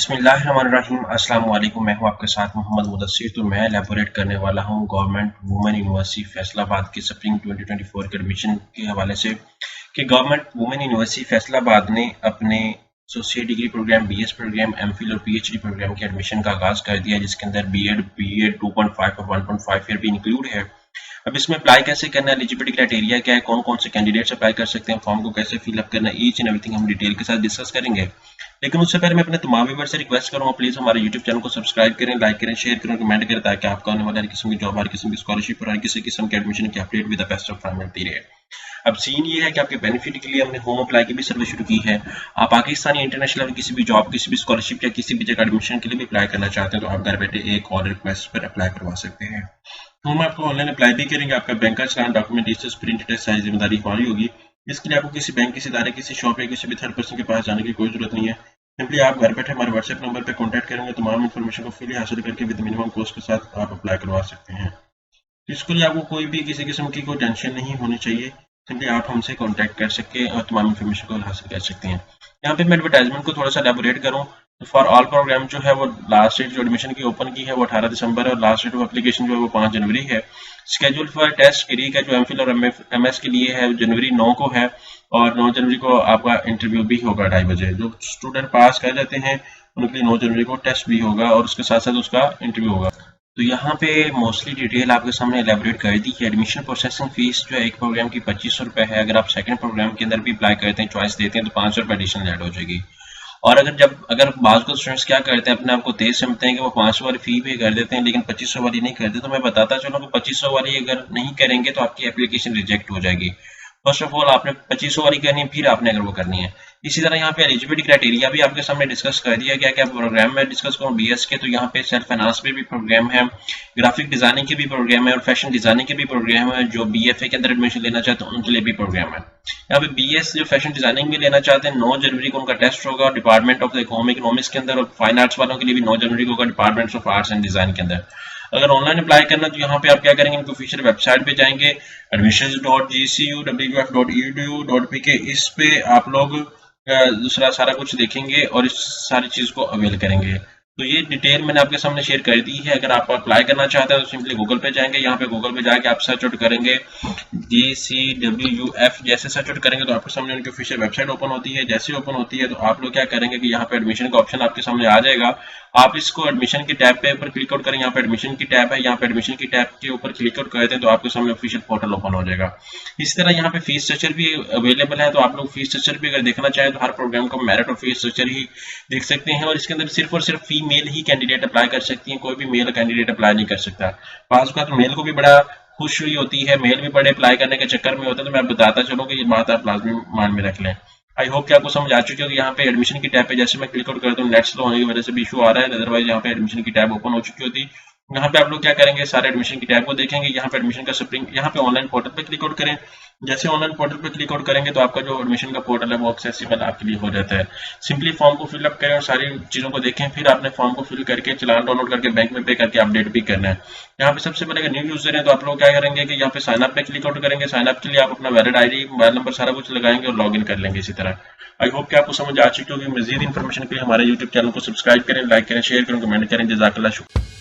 बिस्मिल्लाहिर्रहमानिर्रहीम। अस्सलाम वालेकुम। मैं हूं आपके साथ मोहम्मद मुदस्सिर। तो मैं एलैबोरेट करने वाला हूं गवर्नमेंट वुमेन यूनिवर्सिटी फैसलाबाद के स्प्रिंग 2024 के एडमिशन के हवाले से कि गवर्नमेंट वुमेन यूनिवर्सिटी फैसलाबाद ने अपने associate degree program, BS program, MPhil और पीएचडी प्रोग्राम के एडमिशन का आगाज कर दिया, जिसके अंदर बीएड 2.5 और 1.5 ईयर भी इंक्लूड है। अब इसमें अप्लाई कैसे करना है, एलिजिबिलिटी क्राइटेरिया क्या है, कौन कौन से कैंडिडेट्स अप्लाई कर सकते हैं, फॉर्म को कैसे फिलअप करना है, ईच एंड एवरीथिंग हम डिटेल के साथ डिस्कस करेंगे। लेकिन उससे पहले मैं अपने तमाम व्यूअर से रिक्वेस्ट करूंगा, प्लीज हमारे यूट्यूब चैनल को सब्सक्राइब करें, लाइक करें, शेयर करें, कमेंट करें, ताकि आपको आने वाले हर किस्म की जॉब, हर किस्म की स्कॉलरशिप और हर किसी किस्म के एडमिशन की update with the best of time मिलती रहे। अब सीन ये है कि आपके बेनिफिट के लिए हमने होम अप्लाई की भी सर्विस शुरू की है। आप पाकिस्तानी इंटरनेशनल किसी भी जॉब, किसी भी स्कॉलरशिप या किसी भी जगह एडमिशन के लिए भी अप्लाई करना चाहते हैं तो आप घर बैठे एक कॉल रिक्वेस्ट पर अप्लाई करवा सकते हैं। हम आपको ऑनलाइन अप्लाई भी करेंगे। आपका बैंक का चलान, डॉक्यूमेंट, डिटेल्स, प्रिंट टेस्ट सारी जिम्मेदारी हमारी होगी। इसके लिए आपको किसी बैंक, किसी इदारे, किसी शॉप या किसी भी थर्ड पर्सन के पास जाने की कोई जरूरत नहीं है। सिंपली आप घर बैठे हमारे व्हाट्सएप नंबर पर कॉन्टैक्ट करेंगे, तमाम इन्फॉर्मेशन को फ्री हासिल करके विद मिनिमम कॉस्ट के साथ आप अप्लाई करवा सकते हैं। इसके लिए आपको कोई भी किसी किस्म की कोई टेंशन नहीं होनी चाहिए। सिंपली आप हमसे कांटेक्ट कर सकते हैं और तमाम इन्फॉर्मेशन को हासिल कर सकते हैं। यहाँ पे मैं एडवर्टाइजमेंट को थोड़ा सा एलैबोरेट करूँ तो फॉर ऑल प्रोग्राम जो है वो लास्ट डेट जो एडमिशन की ओपन की है वो 18 दिसंबर है और लास्ट डेट ऑफ एप्लीकेशन जो है वो 5 जनवरी है। स्केड्यूल फॉर टेस्ट क्री का जो एमफिल और एमएस के लिए है जनवरी 9 को है और 9 जनवरी को आपका इंटरव्यू भी होगा 2:30 बजे। जो स्टूडेंट पास कर जाते हैं उनके लिए 9 जनवरी को टेस्ट भी होगा और उसके साथ साथ उसका इंटरव्यू होगा। तो यहाँ पे मोस्टली डिटेल आपके सामने एलेबोरेट कर दी है। एडमिशन प्रोसेसिंग फीस जो है एक प्रोग्राम की 2500 रुपये है। अगर आप सेकंड प्रोग्राम के अंदर भी अप्लाई करते हैं, चॉइस देते हैं तो 500 रुपये एडिशनल ऐड हो जाएगी। और अगर बाज़ को स्टूडेंट्स क्या करते हैं, अपने आप को तेज समझते हैं कि वो 500 वाली फी पे कर देते हैं लेकिन 2500 वाली नहीं करते, तो मैं बताता चलूँ कि 2500 वाली अगर नहीं करेंगे तो आपकी एप्लीकेशन रिजेक्ट हो जाएगी। फर्स्ट ऑफ ऑल आपने 2500 वाली करनी है, फिर आपने अगर वो करनी है। इसी तरह यहाँ पे एलिजिबिलिटी क्राइटेरिया भी आपके सामने डिस्कस कर दिया गया। क्या प्रोग्राम में डिस्कस करूँ बीएस के, तो यहाँ पे सेल्फ फाइनेंस पे भी प्रोग्राम है, ग्राफिक डिजाइनिंग के भी प्रोग्राम है और फैशन डिजाइनिंग के भी प्रोग्राम है। जो बीएफए के अंदर एडमिशन लेना चाहते हैं उनके लिए भी प्रोग्राम है। यहाँ पे बीएस जो फैशन डिजाइनिंग में लेना चाहते हैं 9 जनवरी को उनका टेस्ट होगा डिपार्टमेंट ऑफ इकोनॉमिक्स के अंदर, और फाइन आर्ट्स वालों के लिए भी 9 जनवरी को होगा department of arts and design के अंदर। अगर ऑनलाइन अप्लाई करना तो यहाँ पे आप क्या करेंगे, इनकी ऑफिशियल वेबसाइट पे जाएंगे admissions.gcuwf.edu.pk। इस पे आप लोग दूसरा सारा कुछ देखेंगे और इस सारी चीज को अवेल करेंगे। तो ये डिटेल मैंने आपके सामने शेयर कर दी है। अगर आप अप्लाई करना चाहते हैं तो सिंपली गूगल पे जाएंगे। यहाँ पे गूगल पे जाके आप सर्च आउट करेंगे GCWF। जैसे सर्च आउट करेंगे तो आपके सामने उनकी ऑफिशियल वेबसाइट ओपन होती है। जैसे ओपन होती है तो आप लोग क्या करेंगे कि यहाँ पे एडमिशन का ऑप्शन आपके सामने आ जाएगा। आप इसको एडमिशन की टैब पे ऊपर क्लिक आउट करें। यहाँ पे एडमिशन की टैब है, यहाँ पे एडमिशन की टैब के ऊपर क्लिक आउट करते हैं तो आपके सामने ऑफिशियल पोर्टल ओपन हो जाएगा। इस तरह यहाँ पे फीस स्ट्रक्चर भी अवेलेबल है, तो आप लोग फीस स्ट्रक्चर भी अगर देखना चाहें तो हर प्रोग्राम का मेरिट और फीस स्ट्रक्चर ही देख सकते हैं। और इसके अंदर सिर्फ और सिर्फ फीमेल ही कैंडिडेट अप्लाई कर सकती हैं, कोई भी मेल कैंडिडेट अप्लाई नहीं कर सकता। पास का तो मेल को भी बड़ा खुश हुई होती है, मेल भी बड़े अप्लाई करने के चक्कर में होता है। तो मैं बताता चलूँ कि ये बात आप लाजमी मान में रख लें। आई होप कि आपको समझ आ चुकी होगी। यहाँ पे एडमिशन की टैब पे जैसे मैं क्लिक आउट करता हूँ, नेट स्लो होने की वजह से भी इशू आ रहा है, अदरवाइज यहाँ पे एडमिशन की टैब ओपन हो चुकी होती। यहाँ पे आप लोग क्या करेंगे, सारे एडमिशन की टैब को देखेंगे। यहाँ पे एडमिशन का स्प्रिंग, यहाँ पे ऑनलाइन पोर्टल पे क्लिक आउट करें। जैसे ऑनलाइन पोर्टल पे क्लिक आउट करेंगे तो आपका जो एडमिशन का पोर्टल है वो एक्सेसिबल आपके लिए हो जाता है। सिंपली फॉर्म को फिलअप करें और सारी चीजों को देखें, फिर आपने फॉर्म को फिल करके चलान डाउनलोड करके बैंक में पे करके अपडेट भी करना है। यहाँ पे सबसे पहले अगर न्यू यूजर है तो आप लोग क्या करेंगे कि यहाँ पे साइन अप पे क्लिक आउट करेंगे। साइन अप के लिए आप अपना वैलिड आईडी, मोबाइल नंबर सारा कुछ लगाएंगे और लॉग इन कर लेंगे इसी तरह। आई होप कि आपको समझ आ चुकी होगी। मजीद इन्फॉर्मेशन के लिए हमारे यूट्यूब चैनल को सब्सक्राइब करें, लाइक करें, शेयर करें, कमेंट करें। जज़ाकल्लाह शुक्रिया।